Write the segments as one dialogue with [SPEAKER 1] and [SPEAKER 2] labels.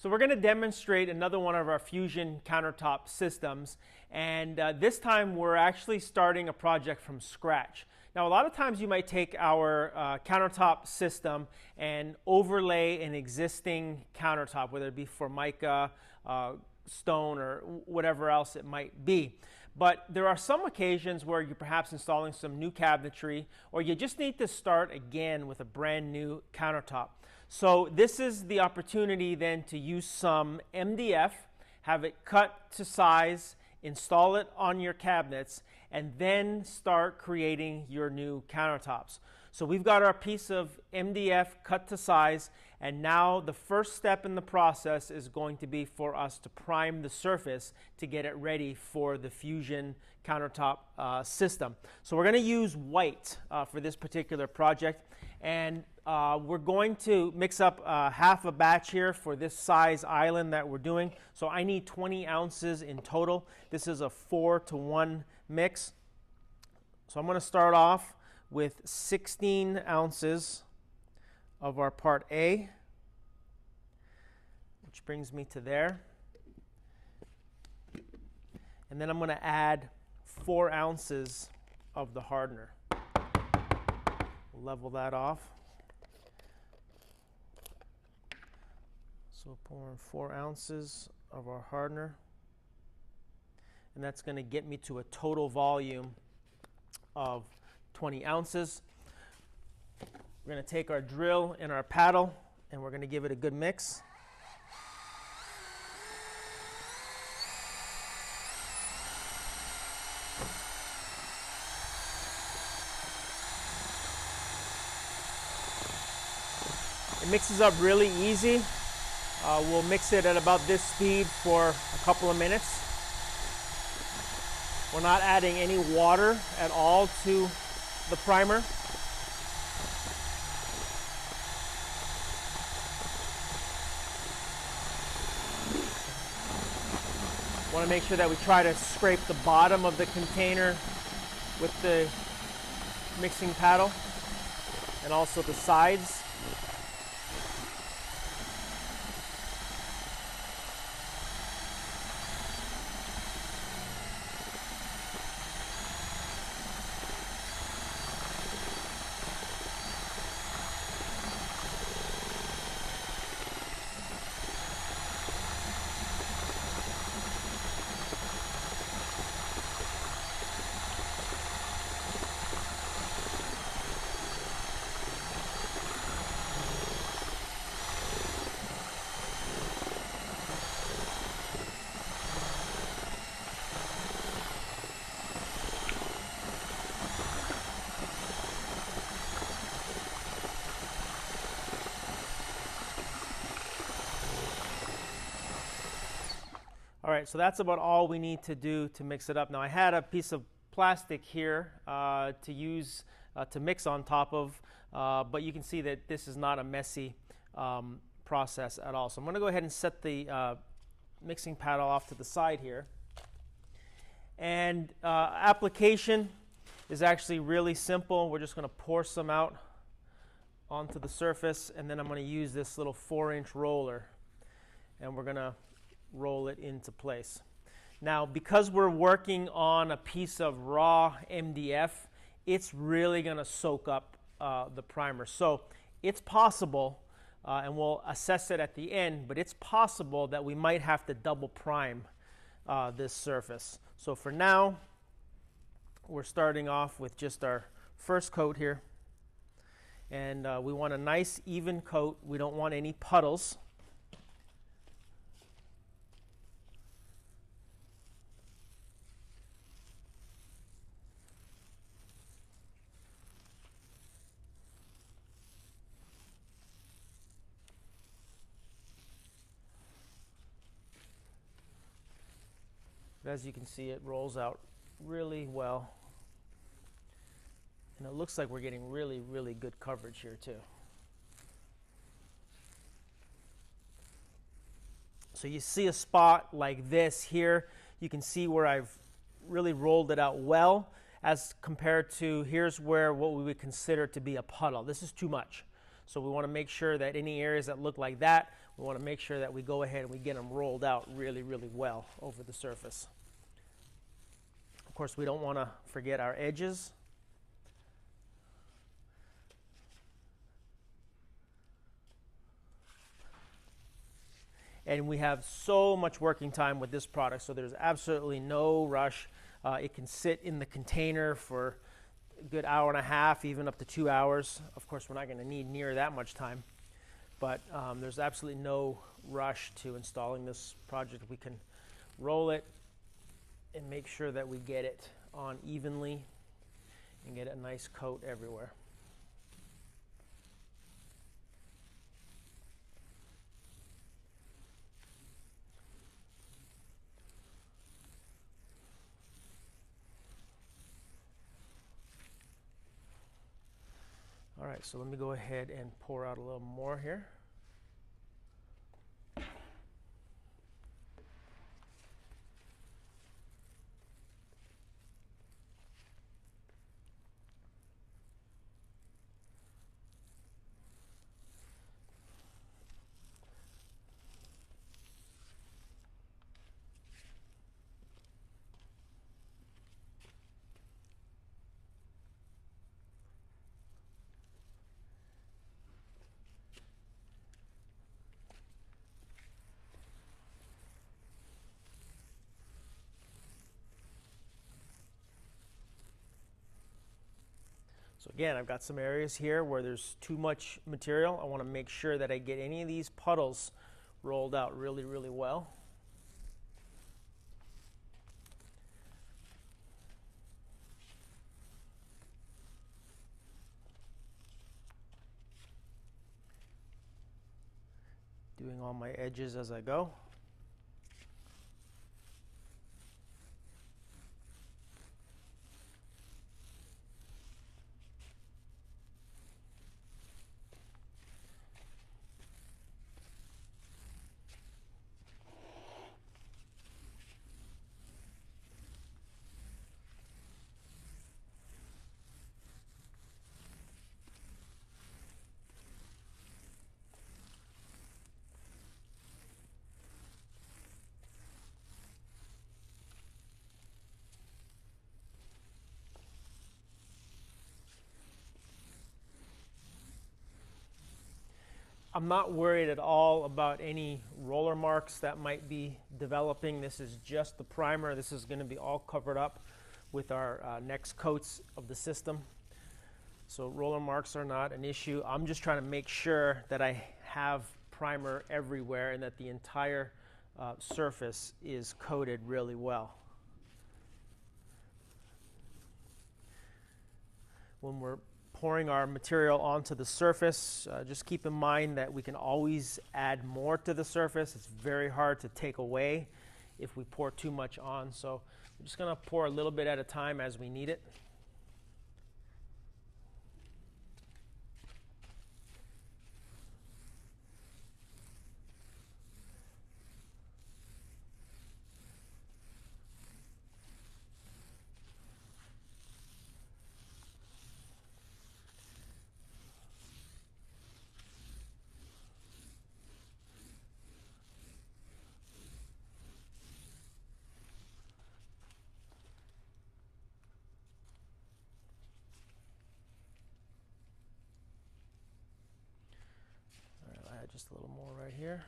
[SPEAKER 1] So we're going to demonstrate another one of our Fusion countertop systems, and this time we're actually starting a project from scratch. Now a lot of times you might take our countertop system and overlay an existing countertop, whether it be Formica, stone, or whatever else it might be. But there are some occasions where you're perhaps installing some new cabinetry, or you just need to start again with a brand new countertop. So this is the opportunity then to use some MDF, have it cut to size, install it on your cabinets, and then start creating your new countertops. So we've got our piece of MDF cut to size, and now the first step in the process is going to be for us to prime the surface to get it ready for the Fusion countertop system. So we're going to use white for this particular project, and we're going to mix up half a batch here for this size island that we're doing. So I need 20 ounces in total. This is a 4-to-1 mix. So I'm going to start off with 16 ounces of our part A, which brings me to there. And then I'm going to add 4 ounces of the hardener. Level that off. So pour in 4 ounces of our hardener, and that's going to get me to a total volume of 20 ounces. We're going to take our drill and our paddle, and we're going to give it a good mix. It mixes up really easy. We'll mix it at about this speed for a couple of minutes. We're not adding any water at all to the primer. Want to make sure that we try to scrape the bottom of the container with the mixing paddle and also the sides. All right, so that's about all we need to do to mix it up. Now I had a piece of plastic here to use to mix on top of, but you can see that this is not a messy process at all. So I'm going to go ahead and set the mixing paddle off to the side here. And application is actually really simple. We're just going to pour some out onto the surface, and then I'm going to use this little 4-inch roller, and we're going to roll it into place. Now, because we're working on a piece of raw MDF, it's really going to soak up the primer. So it's possible, and we'll assess it at the end, but it's possible that we might have to double prime this surface. So for now, we're starting off with just our first coat here, and we want a nice even coat. We don't want any puddles. But as you can see, it rolls out really well. And it looks like we're getting really, really good coverage here too. So you see a spot like this here. You can see where I've really rolled it out well as compared to here's where what we would consider to be a puddle. This is too much. So we want to make sure that any areas that look like that, we want to make sure that we go ahead and we get them rolled out really, really well over the surface. Of course, we don't want to forget our edges. And we have so much working time with this product, so there's absolutely no rush. It can sit in the container for a good hour and a half, even up to 2 hours. Of course, we're not going to need near that much time, but there's absolutely no rush to installing this project. We can roll it and make sure that we get it on evenly and get a nice coat everywhere. All right, so let me go ahead and pour out a little more here. So again, I've got some areas here where there's too much material. I want to make sure that I get any of these puddles rolled out really, really well. Doing all my edges as I go. I'm not worried at all about any roller marks that might be developing. This is just the primer. This is going to be all covered up with our next coats of the system. So roller marks are not an issue. I'm just trying to make sure that I have primer everywhere and that the entire surface is coated really well. When we're pouring our material onto the surface, just keep in mind that we can always add more to the surface. It's very hard to take away if we pour too much on. So we're just going to pour a little bit at a time as we need it. Just a little more right here.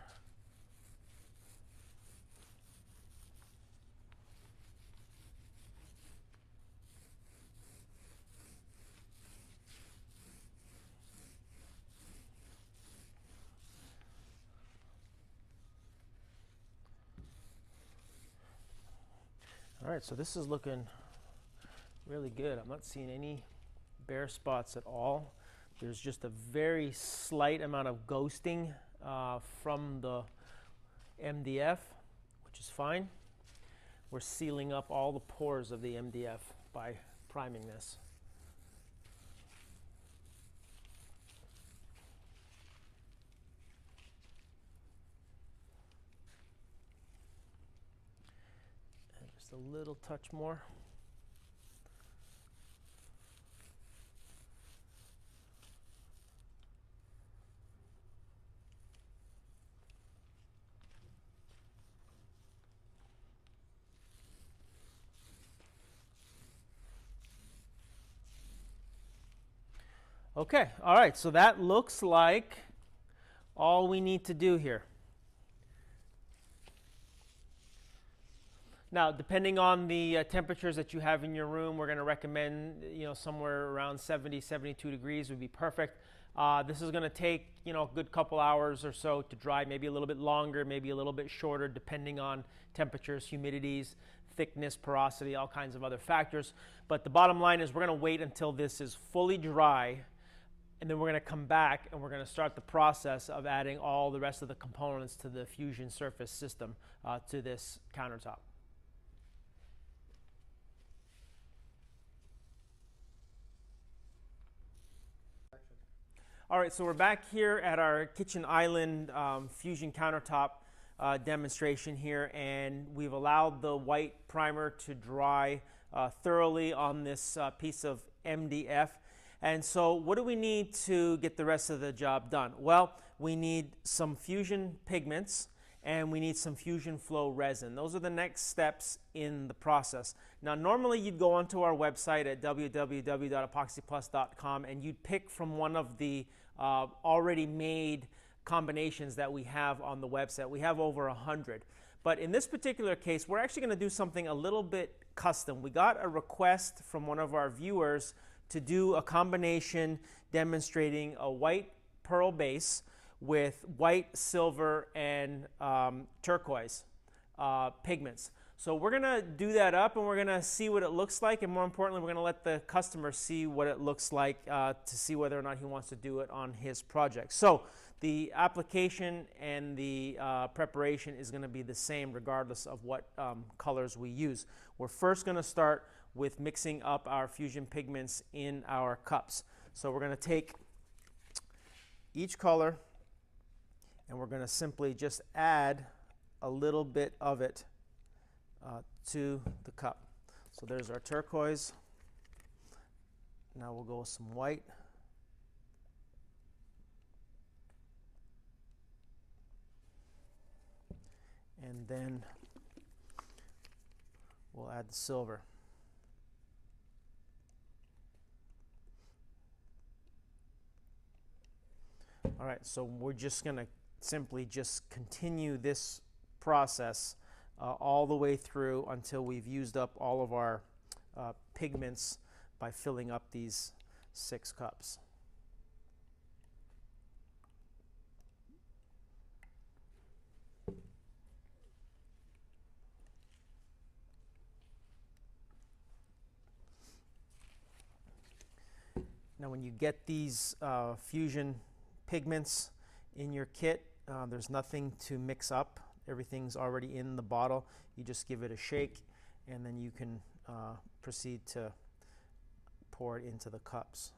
[SPEAKER 1] All right, so this is looking really good. I'm not seeing any bare spots at all. There's just a very slight amount of ghosting from the MDF, which is fine. We're sealing up all the pores of the MDF by priming this. And just a little touch more. Okay, all right, so that looks like all we need to do here. Now, depending on the temperatures that you have in your room, we're going to recommend, somewhere around 70, 72 degrees would be perfect. This is going to take, a good couple hours or so to dry, maybe a little bit longer, maybe a little bit shorter, depending on temperatures, humidities, thickness, porosity, all kinds of other factors. But the bottom line is we're going to wait until this is fully dry, and then we're going to come back and we're going to start the process of adding all the rest of the components to the Fusion Surface system to this countertop. All right, so we're back here at our kitchen island Fusion countertop demonstration here, and we've allowed the white primer to dry thoroughly on this piece of MDF. And so what do we need to get the rest of the job done? Well, we need some fusion pigments and we need some fusion flow resin. Those are the next steps in the process. Now, normally you'd go onto our website at www.epoxyplus.com and you'd pick from one of the already made combinations that we have on the website. We have over 100. But in this particular case, we're actually going to do something a little bit custom. We got a request from one of our viewers to do a combination demonstrating a white pearl base with white, silver, and turquoise pigments. So we're going to do that up and we're going to see what it looks like, and more importantly, we're going to let the customer see what it looks like to see whether or not he wants to do it on his project. So the application and the preparation is going to be the same regardless of what colors we use. We're first going to start with mixing up our fusion pigments in our cups. So we're going to take each color and we're going to simply just add a little bit of it to the cup. So there's our turquoise. Now we'll go with some white. And then we'll add the silver. All right, so we're just going to simply just continue this process all the way through until we've used up all of our pigments by filling up these 6 cups. Now when you get these fusion pigments in your kit, there's nothing to mix up. Everything's already in the bottle. You just give it a shake and then you can proceed to pour it into the cups.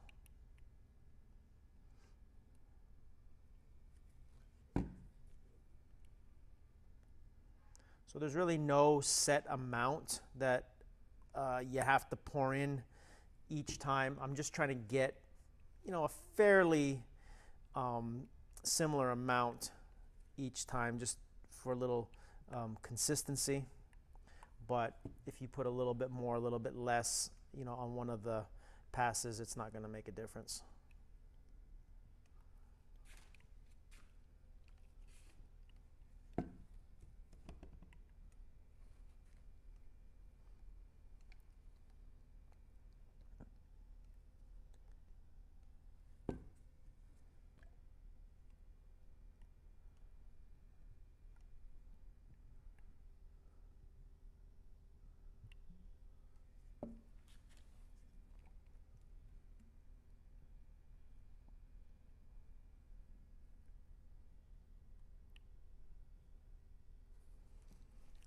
[SPEAKER 1] So there's really no set amount that you have to pour in each time. I'm just trying to get, a fairly similar amount each time, just for a little consistency. But if you put a little bit more, a little bit less, on one of the passes, it's not going to make a difference.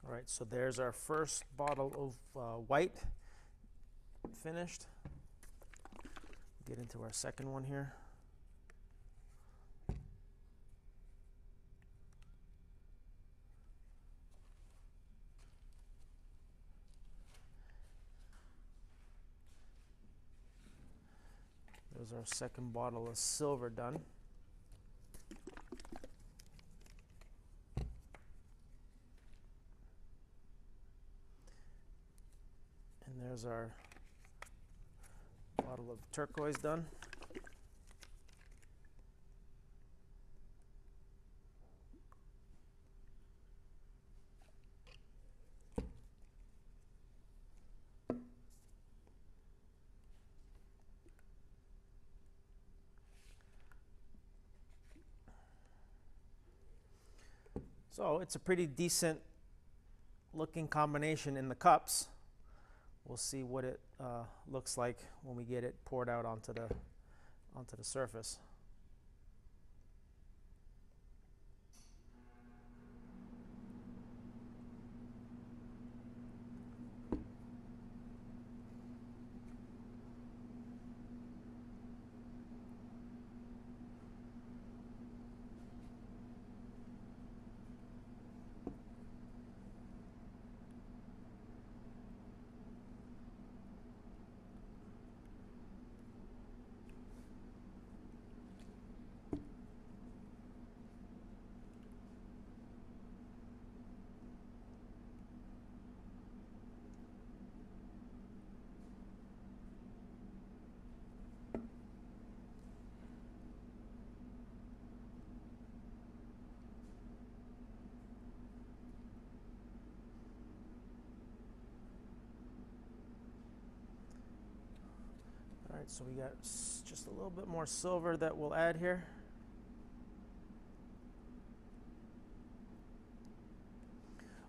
[SPEAKER 1] All right, so there's our first bottle of white finished. Get into our second one here. There's our second bottle of silver done. And there's our bottle of turquoise done. So it's a pretty decent looking combination in the cups. We'll see what it looks like when we get it poured out onto the surface. All right, so we got just a little bit more silver that we'll add here.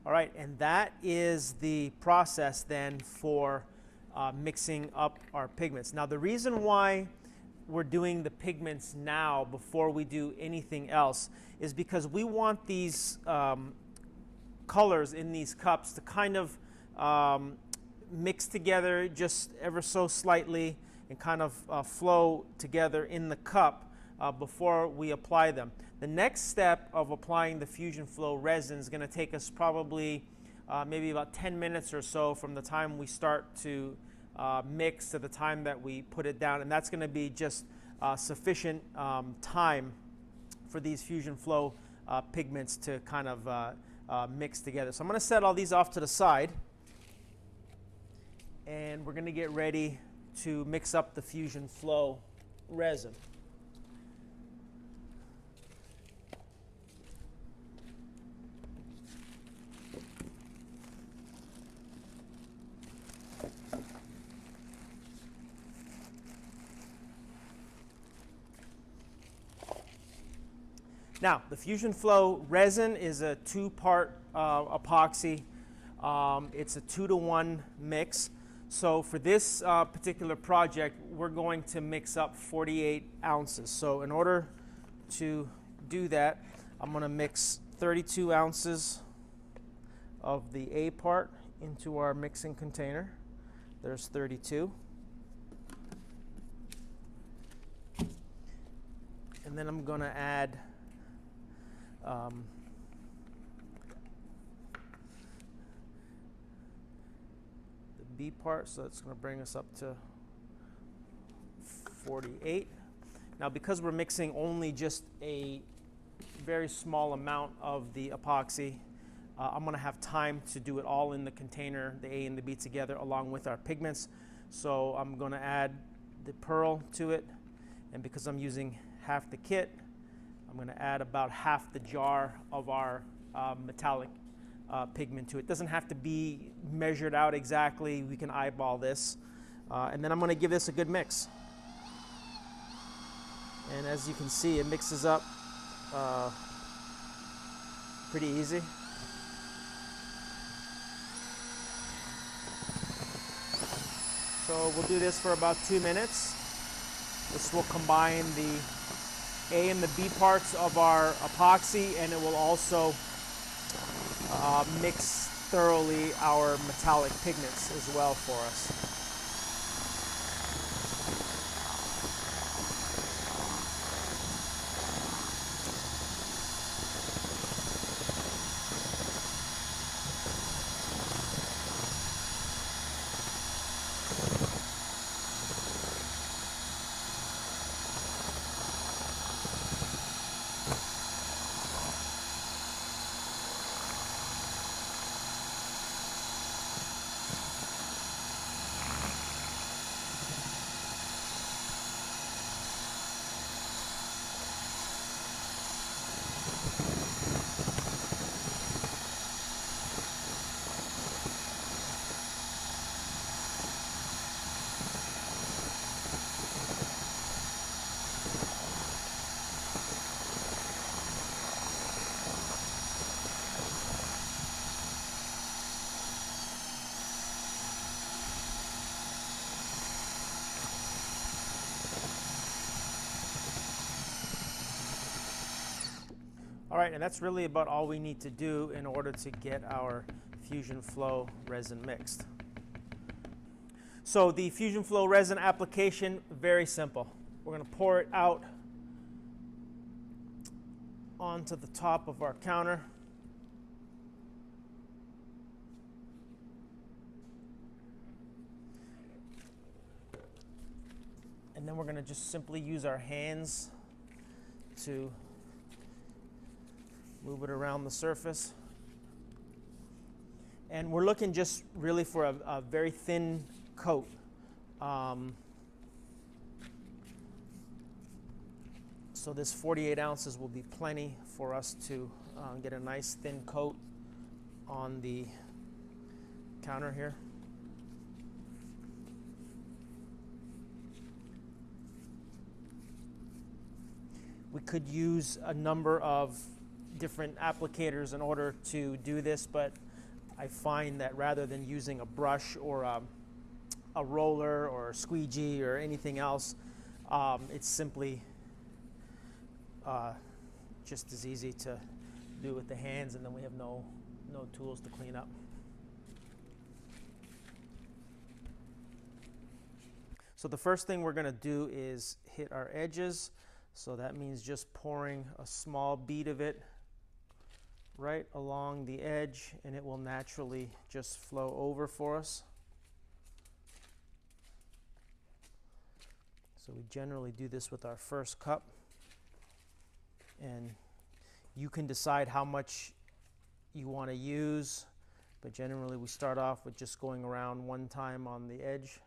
[SPEAKER 1] All right, and that is the process then for mixing up our pigments. Now, the reason why we're doing the pigments now before we do anything else is because we want these colors in these cups to kind of mix together just ever so slightly and kind of flow together in the cup before we apply them. The next step of applying the Fusion Flow resin is going to take us probably maybe about 10 minutes or so from the time we start to mix to the time that we put it down, and that's going to be just sufficient time for these Fusion Flow pigments to kind of mix together. So I'm going to set all these off to the side, and we're going to get ready to mix up the Fusion Flow resin. Now, the Fusion Flow resin is a two-part epoxy. It's a 2-to-1 mix. So for this particular project, we're going to mix up 48 ounces. So in order to do that, I'm going to mix 32 ounces of the A part into our mixing container. There's 32. And then I'm going to add the B part, so it's going to bring us up to 48. Now, because we're mixing only just a very small amount of the epoxy, I'm going to have time to do it all in the container, the A and the B together, along with our pigments. So I'm going to add the pearl to it, and because I'm using half the kit, I'm going to add about half the jar of our metallic pigment to it. It doesn't have to be measured out exactly. We can eyeball this. And then I'm going to give this a good mix. And as you can see, it mixes up pretty easy. So we'll do this for about 2 minutes. This will combine the A and the B parts of our epoxy, and it will also mix thoroughly our metallic pigments as well for us. All right, and that's really about all we need to do in order to get our Fusion Flow resin mixed. So the Fusion Flow resin application, very simple. We're going to pour it out onto the top of our counter. And then we're going to just simply use our hands to move it around the surface. And we're looking just really for a very thin coat. So this 48 ounces will be plenty for us to get a nice thin coat on the counter here. We could use a number of different applicators in order to do this, but I find that rather than using a brush or a roller or a squeegee or anything else, it's simply just as easy to do with the hands, and then we have no tools to clean up. So the first thing we're going to do is hit our edges. So that means just pouring a small bead of it right along the edge, and it will naturally just flow over for us. So we generally do this with our first cup, and you can decide how much you want to use, but generally we start off with just going around one time on the edge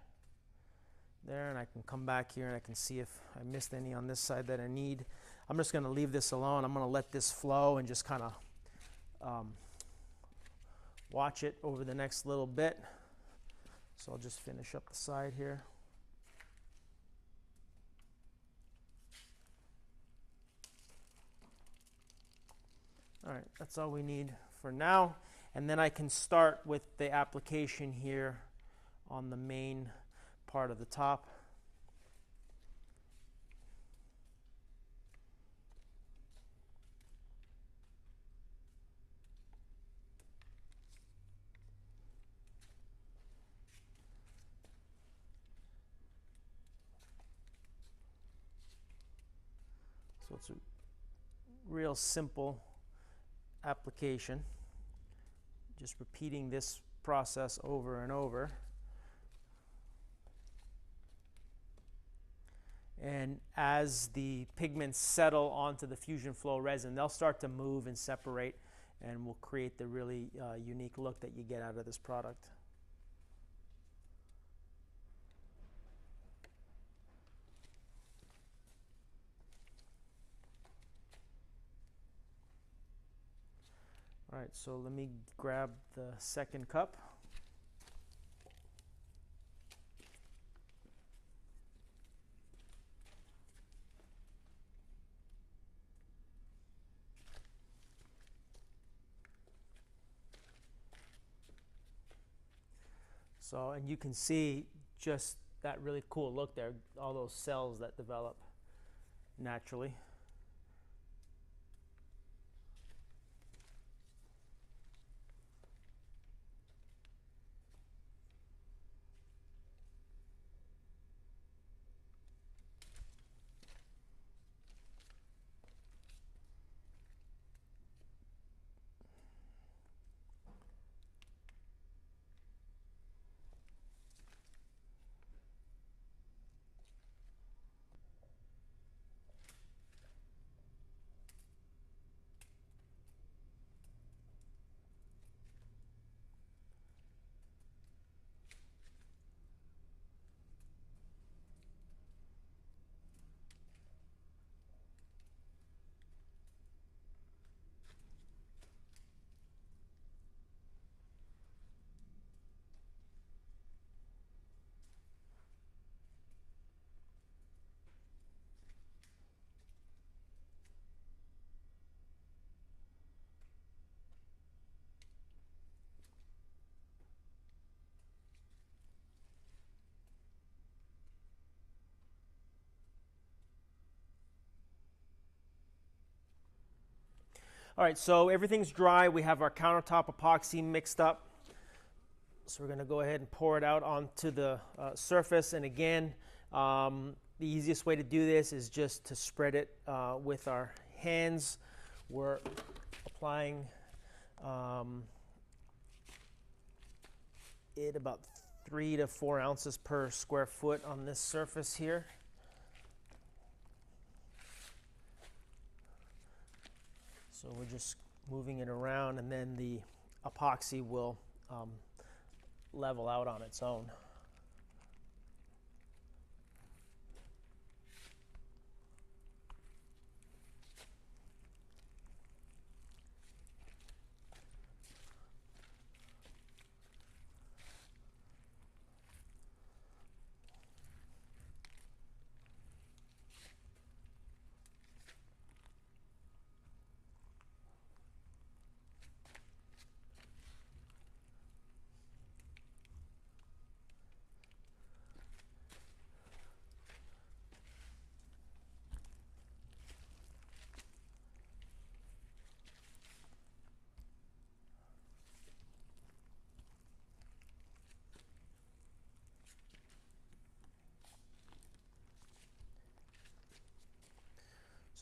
[SPEAKER 1] there, and I can come back here and I can see if I missed any on this side that I need. I'm just going to leave this alone. I'm going to let this flow and just kind of watch it over the next little bit. So I'll just finish up the side here. All right, that's all we need for now. And then I can start with the application here on the main part of the top. So it's a real simple application, just repeating this process over and over. And as the pigments settle onto the Fusion Flow resin, they'll start to move and separate, and will create the really unique look that you get out of this product. All right, so let me grab the second cup. So, and you can see just that really cool look there, all those cells that develop naturally. All right, so everything's dry. We have our countertop epoxy mixed up. So we're going to go ahead and pour it out onto the surface. And again, the easiest way to do this is just to spread it with our hands. We're applying it about 3 to 4 ounces per square foot on this surface here. So we're just moving it around, and then the epoxy will level out on its own.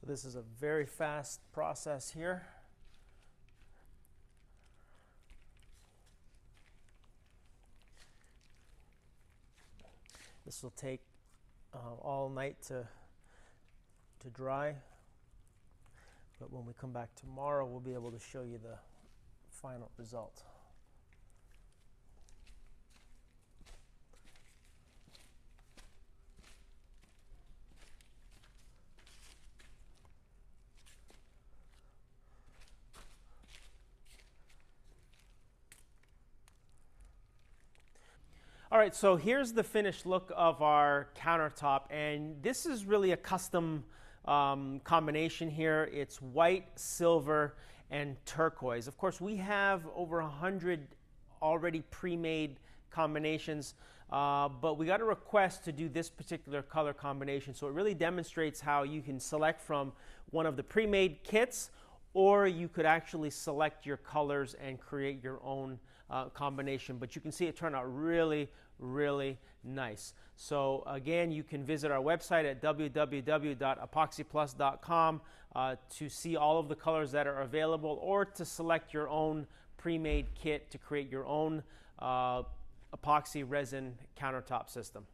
[SPEAKER 1] So this is a very fast process here. This will take all night to dry, but when we come back tomorrow, we'll be able to show you the final result. All right, so here's the finished look of our countertop, and this is really a custom combination here. It's white, silver, and turquoise. Of course, we have over 100 already pre-made combinations, but we got a request to do this particular color combination, so it really demonstrates how you can select from one of the pre-made kits, or you could actually select your colors and create your own combination. But you can see it turned out really, really nice. So again, you can visit our website at www.epoxyplus.com to see all of the colors that are available, or to select your own pre-made kit to create your own epoxy resin countertop system.